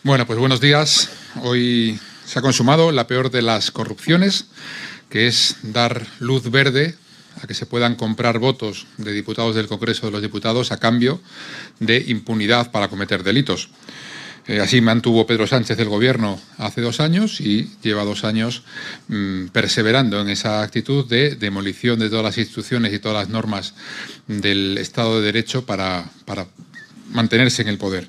Bueno, pues buenos días. Hoy se ha consumado la peor de las corrupciones, que es dar luz verde a que se puedan comprar votos de diputados del Congreso de los Diputados a cambio de impunidad para cometer delitos. Así mantuvo Pedro Sánchez el gobierno hace 2 años y lleva 2 años perseverando en esa actitud de demolición de todas las instituciones y todas las normas del Estado de Derecho para mantenerse en el poder.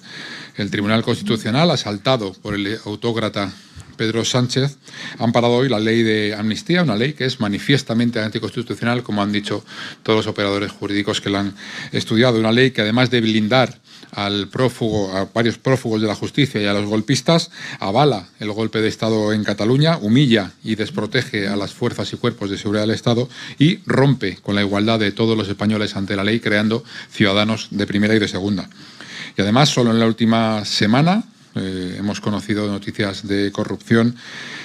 El Tribunal Constitucional, asaltado por el autócrata Pedro Sánchez, ha amparado hoy la ley de amnistía, una ley que es manifiestamente anticonstitucional, como han dicho todos los operadores jurídicos que la han estudiado. Una ley que, además de blindar al prófugo, a varios prófugos de la justicia y a los golpistas, avala el golpe de Estado en Cataluña, humilla y desprotege a las fuerzas y cuerpos de seguridad del Estado y rompe con la igualdad de todos los españoles ante la ley, creando ciudadanos de primera y de segunda. Y además, solo en la última semana hemos conocido noticias de corrupción.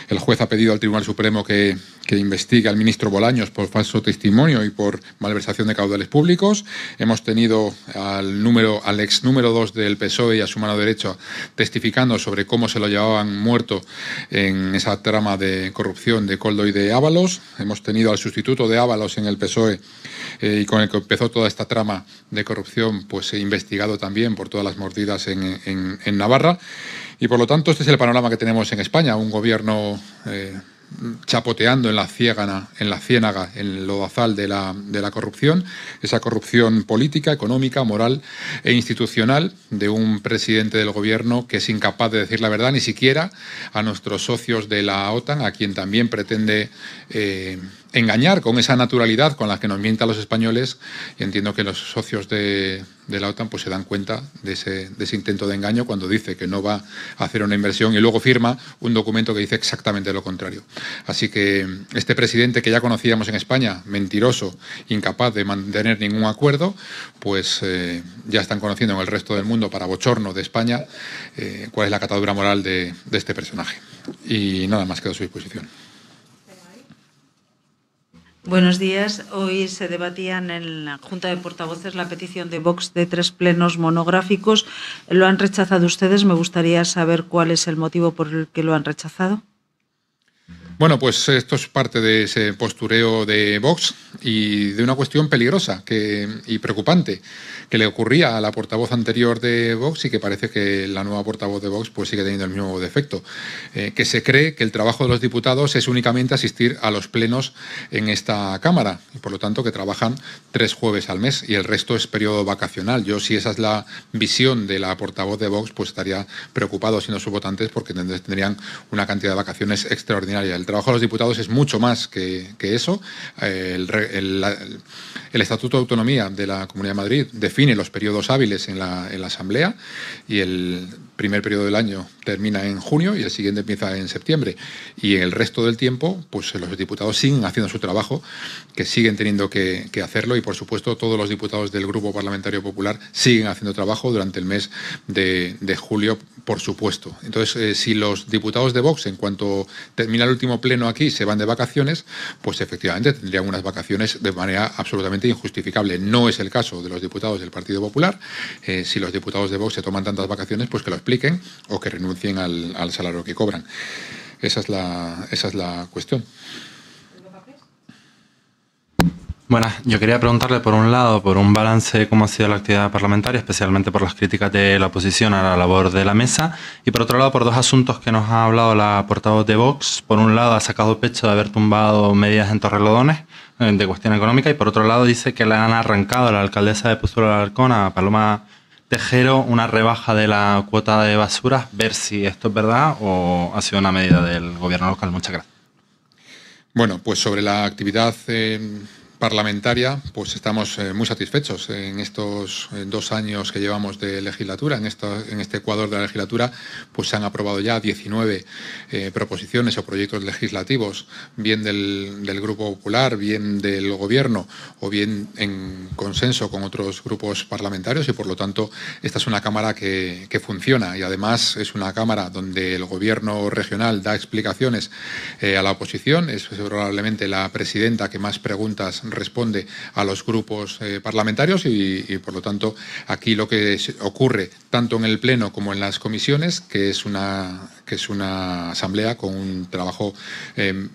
El juez ha pedido al Tribunal Supremo que investigue al ministro Bolaños por falso testimonio y por malversación de caudales públicos. Hemos tenido al ex número 2 del PSOE y a su mano derecha testificando sobre cómo se lo llevaban muerto en esa trama de corrupción de Koldo y de Ábalos. Hemos tenido al sustituto de Ábalos en el PSOE y con el que empezó toda esta trama de corrupción, pues investigado también por todas las mordidas en Navarra. Y por lo tanto, este es el panorama que tenemos en España, un gobierno chapoteando en la ciénaga, en el lodazal de la corrupción, esa corrupción política, económica, moral e institucional de un presidente del gobierno que es incapaz de decir la verdad ni siquiera a nuestros socios de la OTAN, a quien también pretende engañar con esa naturalidad con la que nos mienta a los españoles. Y entiendo que los socios de la OTAN pues se dan cuenta de ese intento de engaño cuando dice que no va a hacer una inversión y luego firma un documento que dice exactamente lo contrario. Así que este presidente que ya conocíamos en España, mentiroso, incapaz de mantener ningún acuerdo, pues ya están conociendo en el resto del mundo, para bochorno de España, cuál es la catadura moral de este personaje. Y nada más, quedo a su disposición. Buenos días. Hoy se debatían en la Junta de Portavoces la petición de Vox de 3 plenos monográficos. ¿Lo han rechazado ustedes? Me gustaría saber cuál es el motivo por el que lo han rechazado. Bueno, pues esto es parte de ese postureo de Vox y de una cuestión peligrosa y preocupante que le ocurría a la portavoz anterior de Vox y que parece que la nueva portavoz de Vox pues sigue teniendo el mismo defecto, que se cree que el trabajo de los diputados es únicamente asistir a los plenos en esta Cámara y por lo tanto que trabajan 3 jueves al mes y el resto es periodo vacacional. Yo, si esa es la visión de la portavoz de Vox, pues estaría preocupado siendo sus votantes porque tendrían una cantidad de vacaciones extraordinaria. El trabajo de los diputados es mucho más que eso. El Estatuto de Autonomía de la Comunidad de Madrid define los periodos hábiles en la Asamblea y el primer periodo del año termina en junio y el siguiente empieza en septiembre. Y el resto del tiempo, pues los diputados siguen haciendo su trabajo, que siguen teniendo que hacerlo y, por supuesto, todos los diputados del Grupo Parlamentario Popular siguen haciendo trabajo durante el mes de julio, por supuesto. Entonces, si los diputados de Vox, en cuanto termina el último pleno aquí, se van de vacaciones, pues efectivamente tendrían unas vacaciones de manera absolutamente injustificable. No es el caso de los diputados del Partido Popular. Si los diputados de Vox se toman tantas vacaciones, pues que lo expliquen o que renuncien al salario que cobran. Esa es la cuestión. Bueno, yo quería preguntarle, por un lado, por un balance de cómo ha sido la actividad parlamentaria, especialmente por las críticas de la oposición a la labor de la mesa, y por otro lado, por 2 asuntos que nos ha hablado la portavoz de Vox. Por un lado, ha sacado pecho de haber tumbado medidas en Torrelodones de cuestión económica, y por otro lado, dice que le han arrancado a la alcaldesa de Pozuelo de Alarcón, a Paloma Tejero, una rebaja de la cuota de basuras. Ver si esto es verdad o ha sido una medida del gobierno local. Muchas gracias. Bueno, pues sobre la actividad parlamentaria, pues estamos muy satisfechos en estos 2 años que llevamos de legislatura. En este Ecuador de la legislatura pues se han aprobado ya 19 proposiciones o proyectos legislativos, bien del Grupo Popular, bien del Gobierno o bien en consenso con otros grupos parlamentarios, y por lo tanto esta es una Cámara que funciona, y además es una Cámara donde el Gobierno regional da explicaciones a la oposición. Es probablemente la presidenta que más preguntas responde a los grupos parlamentarios y, por lo tanto, aquí lo que ocurre tanto en el Pleno como en las comisiones, que es una asamblea con un trabajo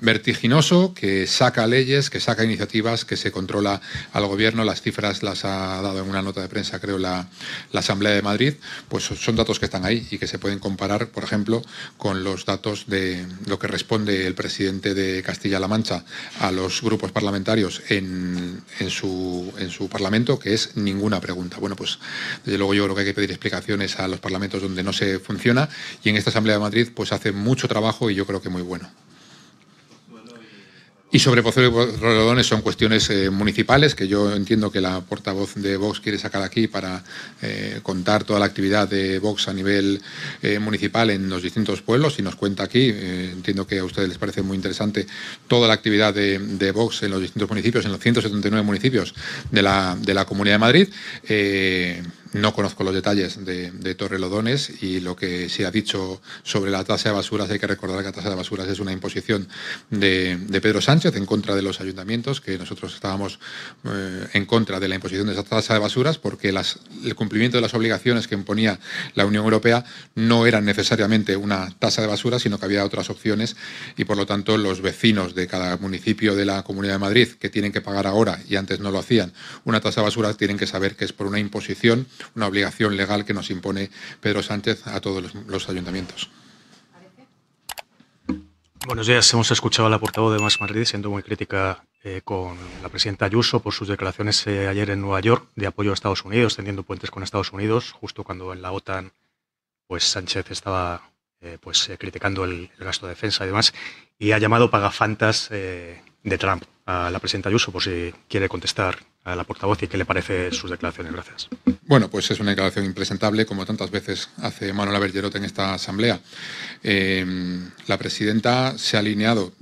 vertiginoso, que saca leyes, que saca iniciativas, que se controla al Gobierno. Las cifras las ha dado en una nota de prensa, creo, la Asamblea de Madrid. Pues son datos que están ahí y que se pueden comparar, por ejemplo, con los datos de lo que responde el presidente de Castilla-La Mancha a los grupos parlamentarios en su Parlamento, que es ninguna pregunta. Bueno, pues desde luego yo creo que hay que pedir explicaciones a los parlamentos donde no se funciona, y en esta Asamblea de Madrid pues hace mucho trabajo y yo creo que muy bueno. Y sobre Pozuelo y Torrelodones son cuestiones municipales, que yo entiendo que la portavoz de Vox quiere sacar aquí para contar toda la actividad de Vox a nivel municipal en los distintos pueblos, y nos cuenta aquí. Entiendo que a ustedes les parece muy interesante toda la actividad de Vox en los distintos municipios, en los 179 municipios de la Comunidad de Madrid. No conozco los detalles de Torrelodones, y lo que se ha dicho sobre la tasa de basuras, hay que recordar que la tasa de basuras es una imposición de Pedro Sánchez en contra de los ayuntamientos, que nosotros estábamos en contra de la imposición de esa tasa de basuras, porque el cumplimiento de las obligaciones que imponía la Unión Europea no eran necesariamente una tasa de basura, sino que había otras opciones, y por lo tanto los vecinos de cada municipio de la Comunidad de Madrid, que tienen que pagar ahora y antes no lo hacían, una tasa de basura, tienen que saber que es por una imposición, una obligación legal que nos impone Pedro Sánchez a todos los ayuntamientos. Buenos días. Hemos escuchado a la portavoz de Más Madrid siendo muy crítica con la presidenta Ayuso por sus declaraciones ayer en Nueva York de apoyo a Estados Unidos, tendiendo puentes con Estados Unidos, justo cuando en la OTAN pues Sánchez estaba criticando el gasto de defensa y demás, y ha llamado pagafantas de Trump a la presidenta Ayuso, por si quiere contestar a la portavoz y qué le parece sus declaraciones. Gracias. Bueno, pues es una declaración impresentable, como tantas veces hace Manuela Bergerot en esta asamblea. La presidenta se ha alineado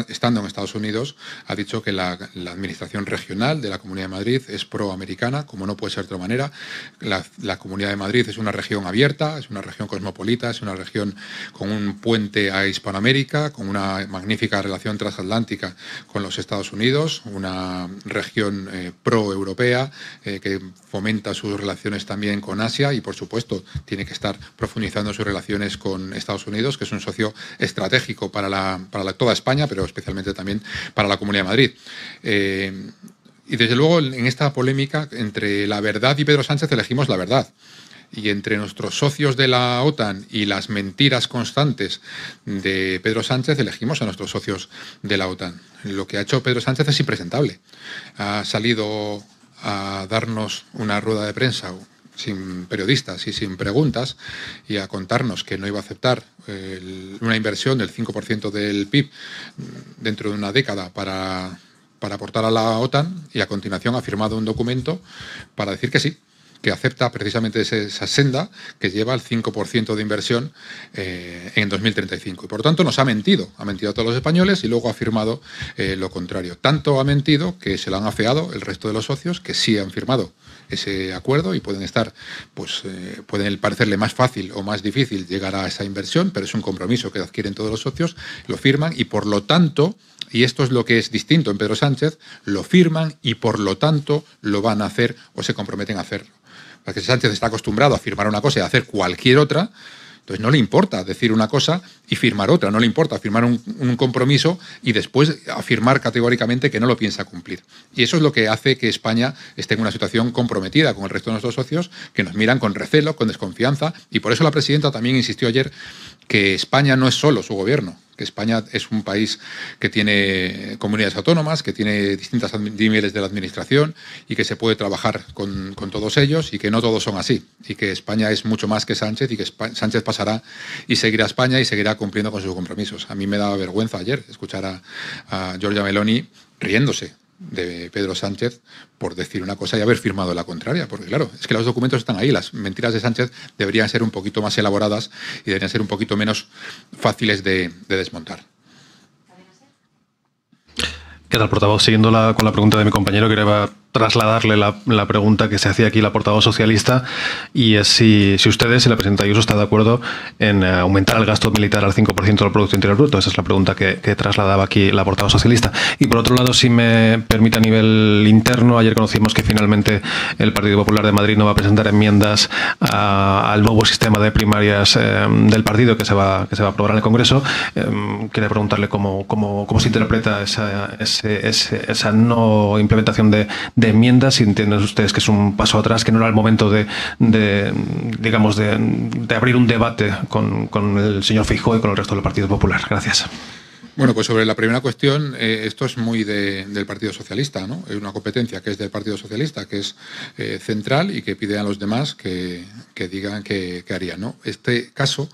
estando en Estados Unidos, ha dicho que la administración regional de la Comunidad de Madrid es proamericana, como no puede ser de otra manera. La Comunidad de Madrid es una región abierta, es una región cosmopolita, es una región con un puente a Hispanoamérica, con una magnífica relación transatlántica con los Estados Unidos, una región pro-europea que fomenta sus relaciones también con Asia, y por supuesto tiene que estar profundizando sus relaciones con Estados Unidos, que es un socio estratégico para toda España, pero especialmente también para la Comunidad de Madrid. Y desde luego en esta polémica entre la verdad y Pedro Sánchez elegimos la verdad. Y entre nuestros socios de la OTAN y las mentiras constantes de Pedro Sánchez elegimos a nuestros socios de la OTAN. Lo que ha hecho Pedro Sánchez es impresentable. Ha salido a darnos una rueda de prensa sin periodistas y sin preguntas, y a contarnos que no iba a aceptar una inversión del 5% del PIB dentro de una década para aportar a la OTAN, y a continuación ha firmado un documento para decir que sí, que acepta precisamente esa senda que lleva el 5% de inversión en 2035. Y por lo tanto nos ha mentido a todos los españoles, y luego ha firmado lo contrario. Tanto ha mentido que se lo han afeado el resto de los socios, que sí han firmado ese acuerdo, y pueden parecerle más fácil o más difícil llegar a esa inversión, pero es un compromiso que adquieren todos los socios, lo firman, y por lo tanto, y esto es lo que es distinto en Pedro Sánchez, lo firman y por lo tanto lo van a hacer o se comprometen a hacerlo. Porque Sánchez está acostumbrado a firmar una cosa y a hacer cualquier otra, entonces no le importa decir una cosa y firmar otra, no le importa firmar un compromiso y después afirmar categóricamente que no lo piensa cumplir. Y eso es lo que hace que España esté en una situación comprometida con el resto de nuestros socios, que nos miran con recelo, con desconfianza, y por eso la presidenta también insistió ayer que España no es solo su gobierno, que España es un país que tiene comunidades autónomas, que tiene distintos niveles de la administración, y que se puede trabajar con todos ellos, y que no todos son así, y que España es mucho más que Sánchez, y que Sánchez pasará y seguirá España y seguirá cumpliendo con sus compromisos. A mí me daba vergüenza ayer escuchar a Giorgia Meloni riéndose de Pedro Sánchez por decir una cosa y haber firmado la contraria, porque claro, es que los documentos están ahí. Las mentiras de Sánchez deberían ser un poquito más elaboradas y deberían ser un poquito menos fáciles de desmontar. ¿Qué tal, portavoz? Siguiendo con la pregunta de mi compañero, quería trasladarle la pregunta que se hacía aquí la portavoz socialista, y es si ustedes, si la presidenta Ayuso está de acuerdo en aumentar el gasto militar al 5% del Producto Interior Bruto. Esa es la pregunta que trasladaba aquí la portavoz socialista. Y por otro lado, si me permite, a nivel interno, ayer conocimos que finalmente el Partido Popular de Madrid no va a presentar enmiendas al nuevo sistema de primarias del partido que se va a aprobar en el Congreso. Quería preguntarle cómo se interpreta esa no implementación de enmiendas, si entienden ustedes que es un paso atrás, que no era el momento de abrir un debate con el señor Feijóo y con el resto del Partido Popular. Gracias. Bueno, pues sobre la primera cuestión, esto es muy del Partido Socialista, ¿no? Es una competencia que es del Partido Socialista, que es central y que pide a los demás que digan qué harían, ¿no? Este caso,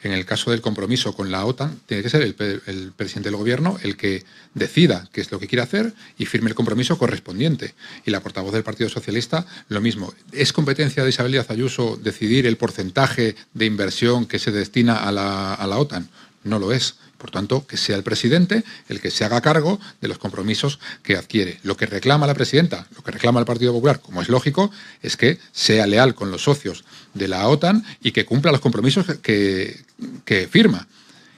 en el caso del compromiso con la OTAN, tiene que ser el presidente del Gobierno el que decida qué es lo que quiere hacer y firme el compromiso correspondiente. Y la portavoz del Partido Socialista, lo mismo. ¿Es competencia de Isabel Díaz Ayuso decidir el porcentaje de inversión que se destina a la OTAN? No lo es. Por tanto, que sea el presidente el que se haga cargo de los compromisos que adquiere. Lo que reclama la presidenta, lo que reclama el Partido Popular, como es lógico, es que sea leal con los socios de la OTAN y que cumpla los compromisos que firma.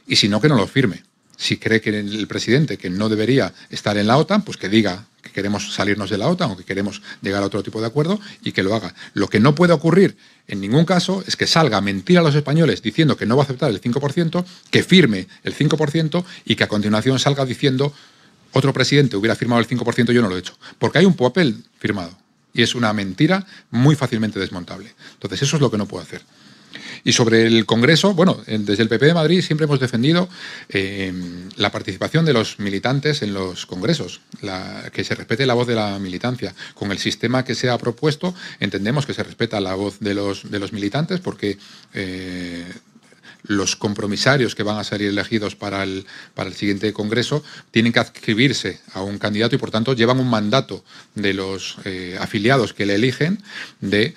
Y si no, que no los firme. Si cree que el presidente que no debería estar en la OTAN, pues que diga que queremos salirnos de la OTAN o que queremos llegar a otro tipo de acuerdo y que lo haga. Lo que no puede ocurrir en ningún caso es que salga a mentir a los españoles diciendo que no va a aceptar el 5%, que firme el 5% y que a continuación salga diciendo otro presidente hubiera firmado el 5%, yo no lo he hecho. Porque hay un papel firmado y es una mentira muy fácilmente desmontable. Entonces eso es lo que no puede hacer. Y sobre el Congreso, bueno, desde el PP de Madrid siempre hemos defendido la participación de los militantes en los congresos, que se respete la voz de la militancia. Con el sistema que se ha propuesto entendemos que se respeta la voz de los militantes porque los compromisarios que van a salir elegidos para el siguiente Congreso tienen que adscribirse a un candidato y, por tanto, llevan un mandato de los afiliados que le eligen de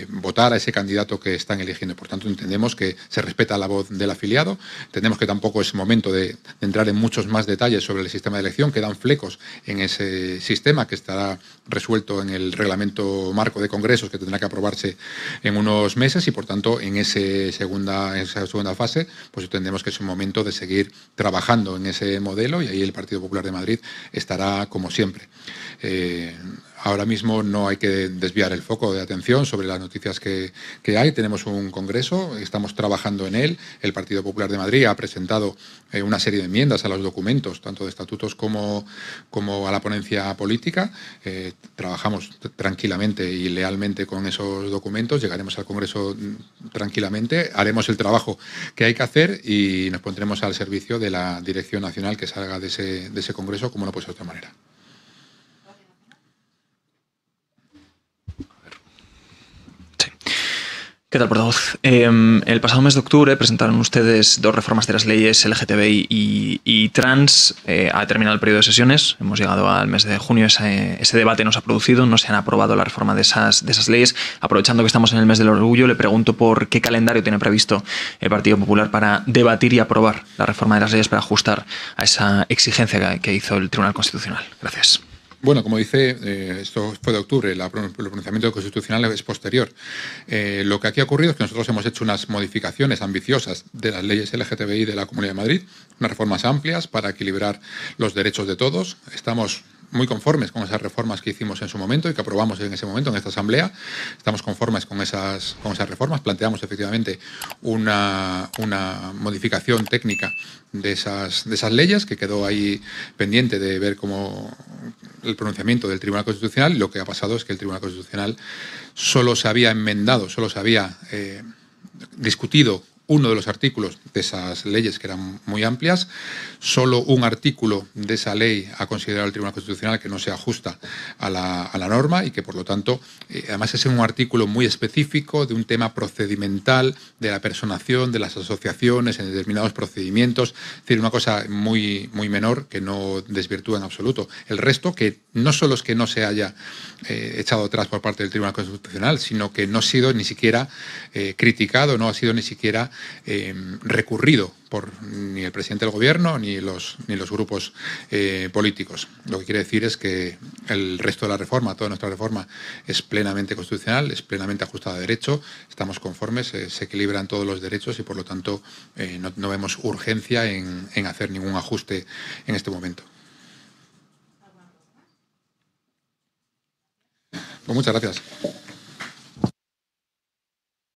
votar a ese candidato que están eligiendo. Por tanto, entendemos que se respeta la voz del afiliado. Entendemos que tampoco es momento de entrar en muchos más detalles sobre el sistema de elección. Quedan flecos en ese sistema que estará resuelto en el reglamento marco de congresos que tendrá que aprobarse en unos meses y, por tanto, en esa segunda fase, pues entendemos que es un momento de seguir trabajando en ese modelo y ahí el Partido Popular de Madrid estará como siempre. Ahora mismo no hay que desviar el foco de atención sobre las noticias que hay. Tenemos un congreso, estamos trabajando en él. El Partido Popular de Madrid ha presentado una serie de enmiendas a los documentos, tanto de estatutos como a la ponencia política. Trabajamos tranquilamente y lealmente con esos documentos. Llegaremos al Congreso tranquilamente. Haremos el trabajo que hay que hacer y nos pondremos al servicio de la Dirección Nacional que salga de ese Congreso, como no puede ser de otra manera. ¿Qué tal, portavoz? El pasado mes de octubre presentaron ustedes dos reformas de las leyes LGTBI y trans. Ha terminado el periodo de sesiones, hemos llegado al mes de junio, ese debate no se ha producido, no se han aprobado la reforma de esas leyes. Aprovechando que estamos en el mes del orgullo, le pregunto por qué calendario tiene previsto el Partido Popular para debatir y aprobar la reforma de las leyes para ajustar a esa exigencia que hizo el Tribunal Constitucional. Gracias. Bueno, como dice, esto fue de octubre, el pronunciamiento constitucional es posterior. Lo que aquí ha ocurrido es que nosotros hemos hecho unas modificaciones ambiciosas de las leyes LGTBI de la Comunidad de Madrid, unas reformas amplias para equilibrar los derechos de todos. Estamos muy conformes con esas reformas que hicimos en su momento y que aprobamos en ese momento en esta Asamblea. Estamos conformes con esas reformas. Planteamos efectivamente una modificación técnica de esas leyes que quedó ahí pendiente de ver cómo el pronunciamiento del Tribunal Constitucional. Lo que ha pasado es que el Tribunal Constitucional solo se había enmendado, solo se había discutido uno de los artículos de esas leyes que eran muy amplias. Solo un artículo de esa ley ha considerado el Tribunal Constitucional que no se ajusta a la norma y que, por lo tanto, además es un artículo muy específico de un tema procedimental, de la personación, de las asociaciones en determinados procedimientos. Es decir, una cosa muy, muy menor que no desvirtúa en absoluto. El resto, que no solo es que no se haya echado atrás por parte del Tribunal Constitucional, sino que no ha sido ni siquiera criticado, no ha sido ni siquiera recurrido por ni el presidente del Gobierno ni los grupos políticos. Lo que quiere decir es que el resto de la reforma, toda nuestra reforma, es plenamente constitucional, es plenamente ajustada a derecho, estamos conformes, se equilibran todos los derechos y por lo tanto no vemos urgencia en hacer ningún ajuste en este momento. Pues muchas gracias.